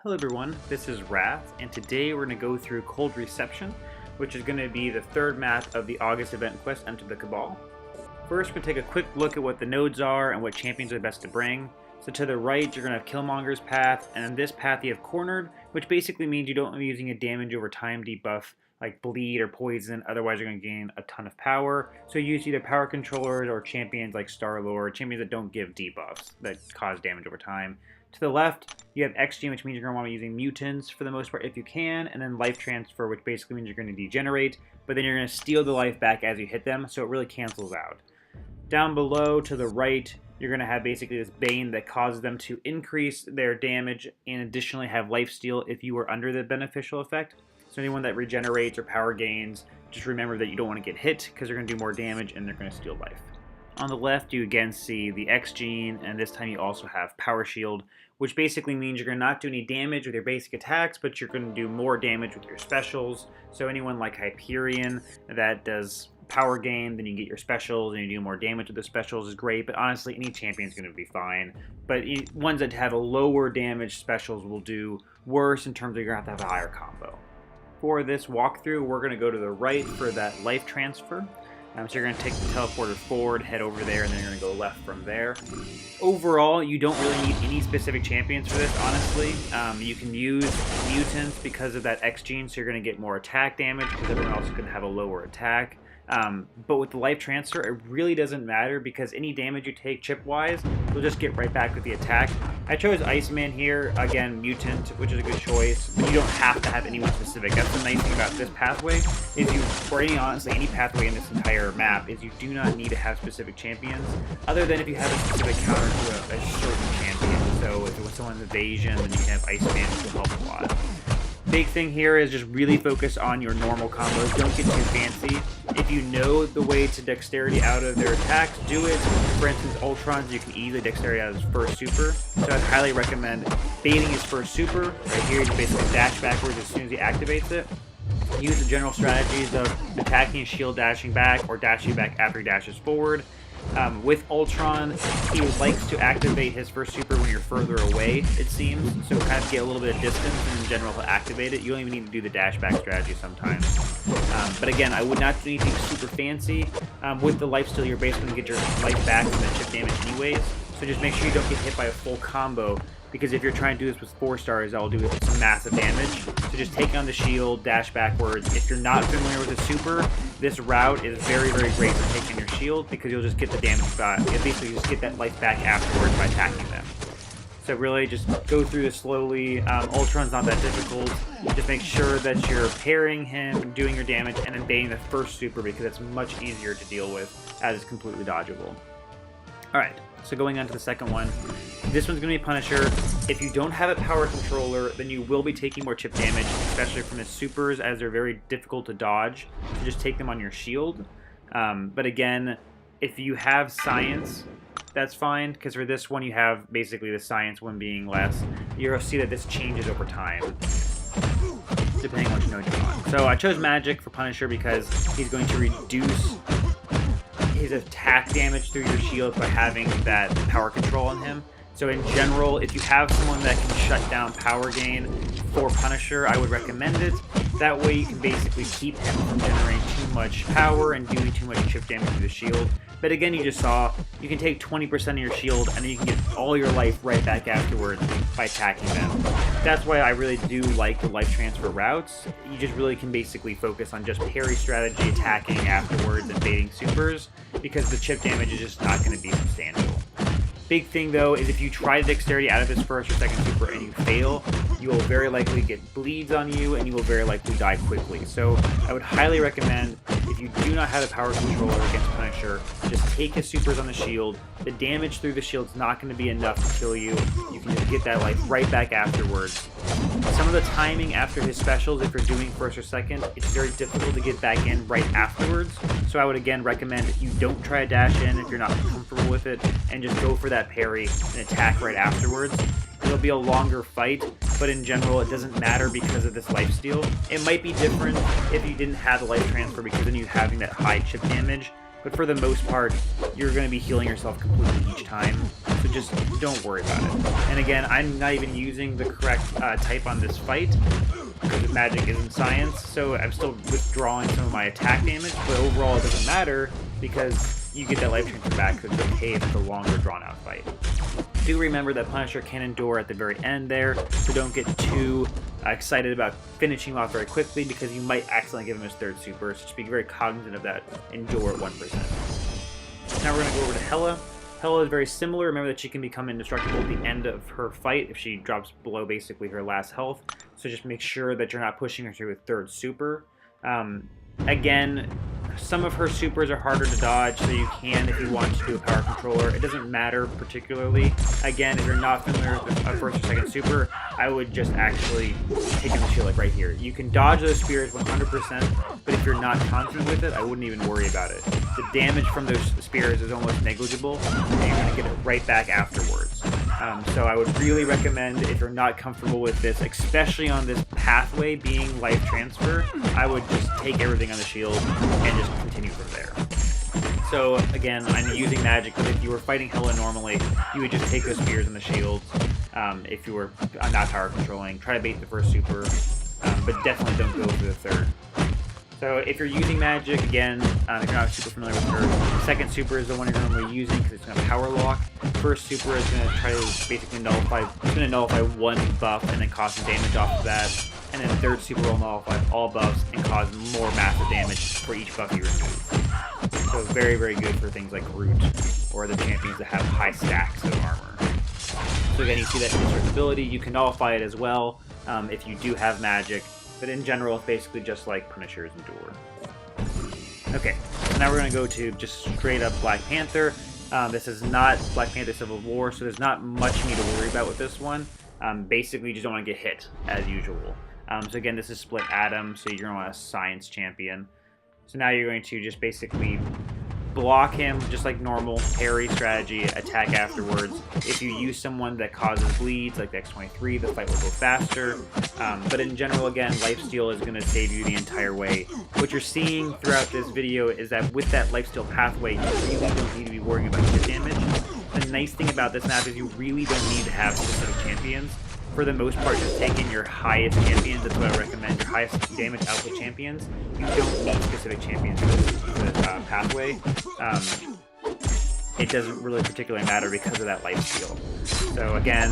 Hello everyone, this is Wrath, and today we're going to go through Cold Reception, which is going to be the third map of the August event quest, Enter the Cabal. First, we're going to take a quick look at what the nodes are and what champions are best to bring. So to the right, you're going to have Killmonger's path, and on this path you have Cornered, which basically means you don't be using a damage over time debuff like Bleed or Poison, otherwise you're going to gain a ton of power. So you use either power controllers or champions like Star-Lord, champions that don't give debuffs, that cause damage over time. To the left, you have XG, which means you're going to want to be using mutants for the most part if you can, and then life transfer, which basically means you're going to degenerate, but then you're going to steal the life back as you hit them, so it really cancels out. Down below, to the right, you're going to have basically this Bane that causes them to increase their damage and additionally have lifesteal if you are under the beneficial effect. So anyone that regenerates or power gains, just remember that you don't want to get hit because they're going to do more damage and they're going to steal life. On the left, you again see the X gene, and this time you also have Power Shield, which basically means you're going to not do any damage with your basic attacks, but you're going to do more damage with your specials. So anyone like Hyperion that does power gain, then you get your specials and you do more damage with the specials is great, but honestly any champion is going to be fine. But ones that have a lower damage specials will do worse in terms of you're going to have a higher combo. For this walkthrough, we're going to go to the right for that life transfer. So you're going to take the teleporter forward, head over there, and then you're going to go left from there. Overall, you don't really need any specific champions for this, honestly. You can use mutants because of that X gene, so you're going to get more attack damage because everyone else is going to have a lower attack. But with the life transfer, it really doesn't matter because any damage you take chip-wise, you'll just get right back with the attack. I chose Iceman here, again, mutant, which is a good choice, but you don't have to have anyone specific. That's the nice thing about this pathway, is or honestly, any pathway in this entire map, is you do not need to have specific champions, other than if you have a specific counter to a certain champion. So if it was someone's evasion, then you can have Iceman, which will help a lot. Big thing here is just really focus on your normal combos. Don't get too fancy. If you know the way to dexterity out of their attacks, do it. For instance, Ultron's, you can easily dexterity out of his first super. So I'd highly recommend baiting his first super. Right here, you basically dash backwards as soon as he activates it. Use the general strategies of attacking and shield dashing back, or dashing back after he dashes forward. With Ultron, he likes to activate his first super when you're further away, it seems, so kind of get a little bit of distance, and in general to activate it. You don't even need to do the dash back strategy sometimes. But again, I would not do anything super fancy. With the lifesteal, you're basically going to get your life back from the chip damage anyways, so just make sure you don't get hit by a full combo, because if you're trying to do this with 4 stars, that'll do some massive damage. So just take on the shield, dash backwards. If you're not familiar with the super, this route is very, very great for taking your shield, because you'll just get the damage back. You'll basically just get that life back afterwards by attacking them. So really just go through this slowly. Ultron's not that difficult. Just make sure that you're parrying him, doing your damage, and then baiting the first super, because it's much easier to deal with, as it's completely dodgeable. Alright, so going on to the second one. This one's going to be Punisher. If you don't have a power controller, then you will be taking more chip damage, especially from his supers, as they're very difficult to dodge. So just take them on your shield. But again, if you have science, that's fine, because for this one you have basically the science one being less. You'll see that this changes over time, depending on which node you're on. So I chose Magic for Punisher because he's going to reduce his attack damage through your shield by having that power control on him. So in general, if you have someone that can shut down power gain for Punisher, I would recommend it. That way you can basically keep him from generating too much power and doing too much chip damage to the shield. But again, you just saw, you can take 20% of your shield and then you can get all your life right back afterwards by attacking them. That's why I really do like the life transfer routes. You just really can basically focus on just parry strategy, attacking afterwards, and baiting supers, because the chip damage is just not going to be substantial. Big thing though is if you try dexterity out of his first or second super and you fail, you will very likely get bleeds on you and you will very likely die quickly. So I would highly recommend, if you do not have a power controller against Punisher, just take his supers on the shield. The damage through the shield is not going to be enough to kill you. You can just get that life right back afterwards. Some of the timing after his specials, if you're doing first or second, it's very difficult to get back in right afterwards. So I would again recommend you don't try a dash in if you're not comfortable with it, and just go for that parry and attack right afterwards. It'll be a longer fight, but in general it doesn't matter because of this lifesteal. It might be different if you didn't have the life transfer, because then you're having that high chip damage, but for the most part, you're going to be healing yourself completely each time, so just don't worry about it. And again, I'm not even using the correct type on this fight, because magic isn't science, so I'm still withdrawing some of my attack damage, but overall it doesn't matter, because you get that life transfer back, so it's okay if it's a longer drawn-out fight. Do remember that Punisher can endure at the very end there, so don't get too excited about finishing him off very quickly, because you might accidentally give him his third super, so just be very cognizant of that endure at 1%. Now we're going to go over to Hela. Hela is very similar. Remember that she can become indestructible at the end of her fight if she drops below basically her last health, so just make sure that you're not pushing her through a third super. Again, some of her supers are harder to dodge, so you can if you want to do a power controller. It doesn't matter particularly. Again, if you're not familiar with a first or second super, I would just actually take in the shield like right here. You can dodge those spears 100%, but if you're not confident with it, I wouldn't even worry about it. The damage from those spears is almost negligible, and you're going to get it right back afterwards. So I would really recommend, if you're not comfortable with this, especially on this pathway being life transfer, I would just take everything on the shield and just continue from there. So again, I'm using magic, but if you were fighting Hela normally, you would just take those spears and the shields. If you were not power controlling, try to bait the first super, but definitely don't go for the third. So if you're using magic, again, if you're not super familiar with her, second super is the one you're normally using because it's going to power lock. First super is going to try to basically nullify, it's going to nullify one buff and then cause some damage off of that. And then third super will nullify all buffs and cause more massive damage for each buff you remove. So very, very good for things like Groot or the champions that have high stacks of armor. So again, you see that indestructibility, you can nullify it as well if you do have magic. But in general, it's basically just like Punisher's Endure. Okay, so now we're going to go to just straight up Black Panther. This is not Black Panther Civil War, so there's not much you need to worry about with this one. Basically, you just don't want to get hit, as usual. So again, this is Split Atom, so you're going to want a Science Champion. So now you're going to just basically block him, just like normal, parry strategy, attack afterwards. If you use someone that causes bleeds, like the X-23, the fight will go faster. But in general, again, lifesteal is going to save you the entire way. What you're seeing throughout this video is that with that lifesteal pathway, you really don't need to be worrying about hit damage. The nice thing about this map is you really don't need to have specific champions. For the most part, just take in your highest champions. That's what I recommend. Your highest damage output champions. You don't need specific champions for this pathway. It doesn't really particularly matter because of that lifesteal. So again,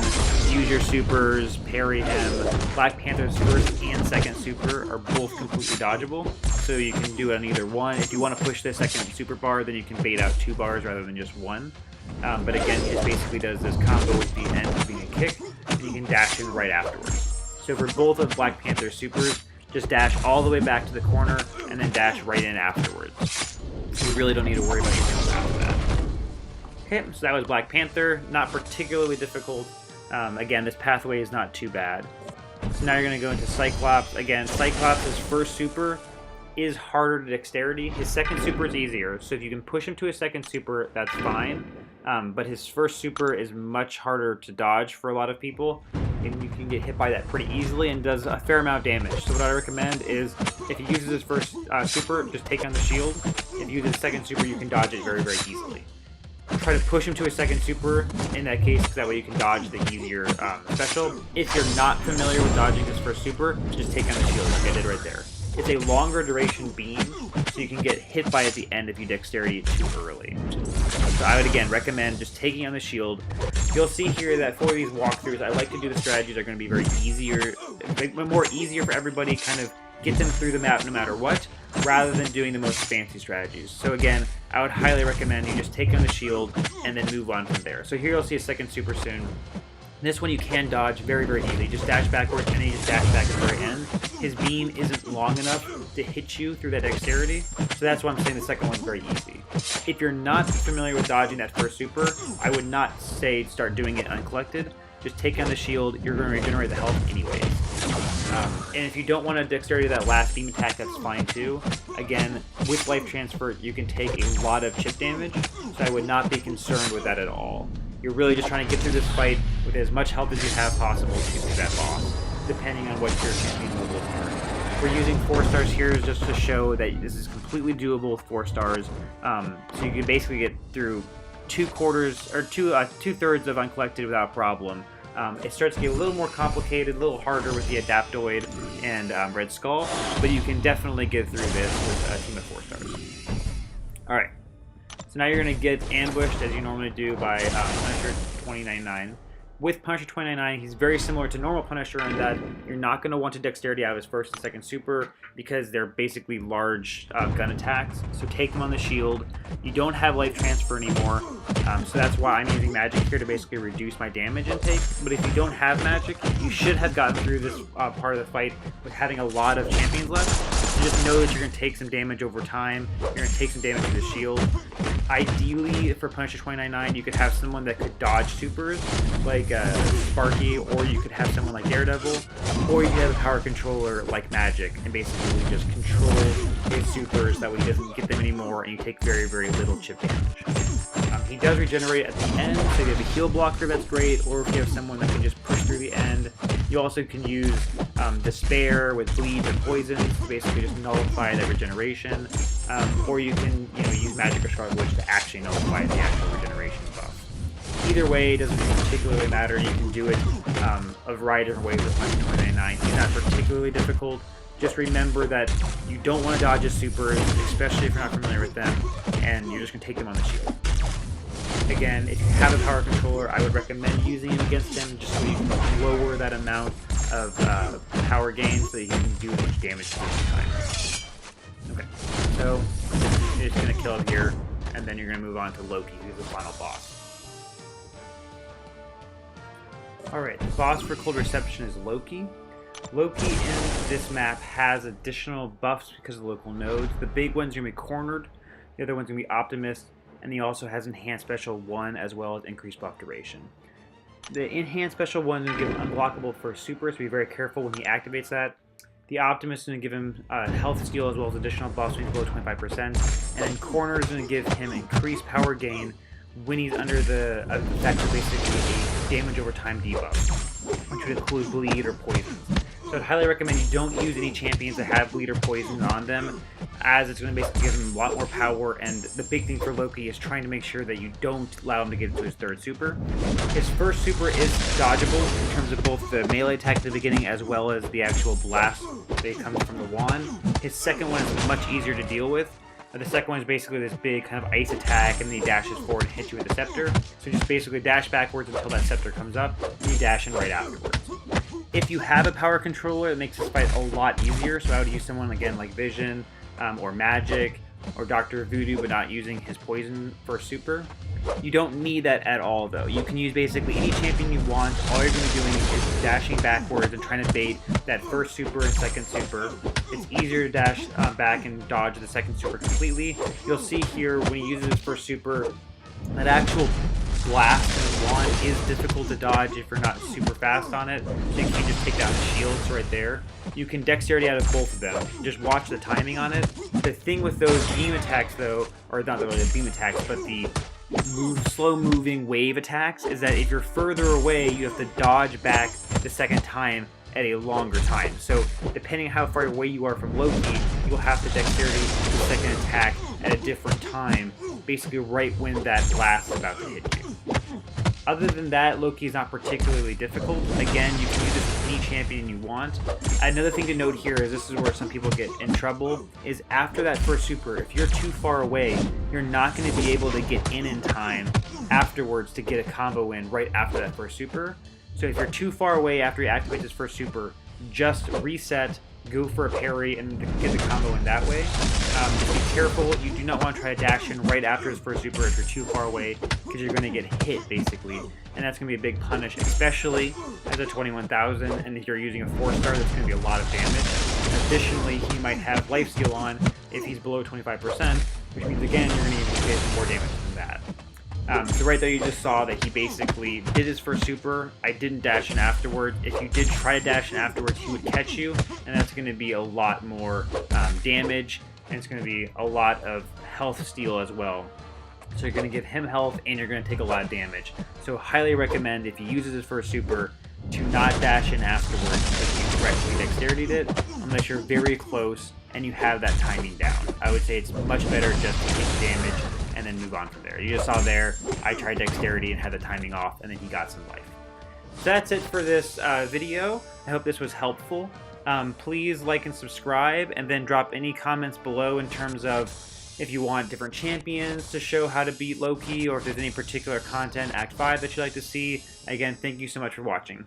use your supers, parry him. Black Panther's first and second super are both completely dodgeable, so you can do it on either one. If you want to push the second super bar, then you can bait out 2 bars rather than just 1. But again, he just basically does this combo with the end being a kick, and you can dash in right afterwards. So for both of Black Panther's supers, just dash all the way back to the corner, and then dash right in afterwards. So you really don't need to worry about anything after that. Okay, so that was Black Panther, not particularly difficult. Again, this pathway is not too bad. So now you're going to go into Cyclops. Again, Cyclops' first super is harder to dexterity. His second super is easier, so if you can push him to his second super, that's fine. But his first super is much harder to dodge for a lot of people, and you can get hit by that pretty easily and does a fair amount of damage. So what I recommend is, if he uses his first super, just take on the shield. If you use his second super, you can dodge it very, very easily. Try to push him to a second super in that case, because that way you can dodge the easier special. If you're not familiar with dodging his first super, just take on the shield like I did right there. It's a longer duration beam, so you can get hit by it at the end if you dexterity it too early. So I would again recommend just taking on the shield. You'll see here that for these walkthroughs, I like to do the strategies that are going to be very more easier for everybody, kind of get them through the map no matter what, rather than doing the most fancy strategies. So again, I would highly recommend you just take on the shield and then move on from there. So here you'll see a second super soon. This one you can dodge very, very easily. Just dash backwards and then you just dash back at the very end. His beam isn't long enough to hit you through that dexterity, so that's why I'm saying the second one's very easy. If you're not familiar with dodging that first super, I would not say start doing it uncollected. Just take on the shield, you're going to regenerate the health anyways. And if you don't want to dexterity that last beam attack, that's fine too. Again, with life transfer, you can take a lot of chip damage, so I would not be concerned with that at all. You're really just trying to get through this fight with as much health as you have possible to get through that boss, depending on what your champion levels are. We're using 4 stars here just to show that this is completely doable with 4 stars. So you can basically get through 2/4 or 2/3 of Uncollected without problem. It starts to get a little more complicated, a little harder with the Adaptoid and Red Skull, but you can definitely get through this with a team of 4 stars. Alright, so now you're going to get ambushed as you normally do by Punisher 2099. With Punisher 2099, he's very similar to normal Punisher in that you're not going to want to dexterity out of his first and second super because they're basically large gun attacks. So take them on the shield. You don't have life transfer anymore, so that's why I'm using magic here to basically reduce my damage intake. But if you don't have magic, you should have gotten through this part of the fight with having a lot of champions left. So just know that you're going to take some damage over time. You're going to take some damage to the shield. Ideally, for Punisher 2099, you could have someone that could dodge supers, like Sparky, or you could have someone like Daredevil, or you could have a power controller like Magic, and basically just control his supers, that way he doesn't get them anymore, and you take very, very little chip damage. He does regenerate at the end, so if you have a heal blocker, that's great, or if you have someone that can just push through the end. You also can use Despair with bleeds or poisons to basically just nullify that regeneration, or you can use Magic or Scarlet Witch to actually nullify the actual regeneration buff. Either way, it doesn't particularly matter. You can do it a variety of different ways with Punisher 2099. He's not particularly difficult. Just remember that you don't want to dodge his supers, especially if you're not familiar with them, and you're just going to take them on the shield. Again, if you have a power controller, I would recommend using it against him just so you can lower that amount of power gain so that you can do as much damage at the same time. Okay, so you're just going to kill him here, and then you're going to move on to Loki, who's the final boss. Alright, the boss for Cold Reception is Loki. Loki in this map has additional buffs because of the local nodes. The big one's going to be Cornered, the other one's going to be Optimist, and he also has Enhanced Special 1 as well as Increased Buff Duration. The Enhanced Special 1 is going to give him unblockable for super, so be very careful when he activates that. The Optimist is going to give him health steal as well as additional buffs when he's below 25%, and then Corner is going to give him increased power gain when he's under the effect of basically a damage over time debuff, which would include bleed or poison. So I'd highly recommend you don't use any champions that have bleed or poison on them, as it's going to basically give him a lot more power, and the big thing for Loki is trying to make sure that you don't allow him to get into his third super. His first super is dodgeable in terms of both the melee attack at the beginning as well as the actual blast that comes from the wand. His second one is much easier to deal with. The second one is basically this big kind of ice attack, and then he dashes forward and hits you with the scepter. So just basically dash backwards until that scepter comes up, and you dash in right afterwards. If you have a power controller, it makes this fight a lot easier, so I would use someone again like Vision, or Magic, or Dr. Voodoo, but not using his poison for super. You don't need that at all, though. You can use basically any champion you want. All you're going to be doing is dashing backwards and trying to bait that first super and second super. It's easier to dash back and dodge the second super completely. You'll see here when he uses his first super, that actual blast from the wand is difficult to dodge if you're not super fast on it, so you can't just take down the shields right there. You can dexterity out of both of them. Just watch the timing on it. The thing with those beam attacks, though, or not really the beam attacks, but the slow-moving wave attacks, is that if you're further away, you have to dodge back the second time at a longer time. So depending on how far away you are from Loki, you'll have to dexterity the second attack at a different time, basically right when that blast is about to hit you. Other than that, Loki is not particularly difficult. Again, you can use this with any champion you want. Another thing to note here is this is where some people get in trouble, is after that first super, if you're too far away, you're not going to be able to get in time afterwards to get a combo in right after that first super. So if you're too far away after he activates his first super, just reset, go for a parry, and get the combo in that way. Just be careful. You do not want to try to dash in right after his first super if you're too far away, because you're going to get hit, basically. And that's going to be a big punish, especially as a 21,000, and if you're using a 4-star, that's going to be a lot of damage. Additionally, he might have lifesteal on if he's below 25%, which means, again, you're going to even get more damage than that. So right there you just saw that he basically did his first super. I didn't dash in afterwards. If you did try to dash in afterwards, he would catch you, and that's going to be a lot more damage, and it's going to be a lot of health steal as well. So you're going to give him health, and you're going to take a lot of damage. So highly recommend, if he uses his first super, to not dash in afterwards if you try actually dexterity it, unless you're very close and you have that timing down. I would say it's much better just to take damage and then move on from there. You just saw there, I tried dexterity and had the timing off, and then he got some life. So that's it for this video. I hope this was helpful. Please like and subscribe, and then drop any comments below in terms of if you want different champions to show how to beat Loki, or if there's any particular content, Act 5, that you'd like to see. Again, thank you so much for watching.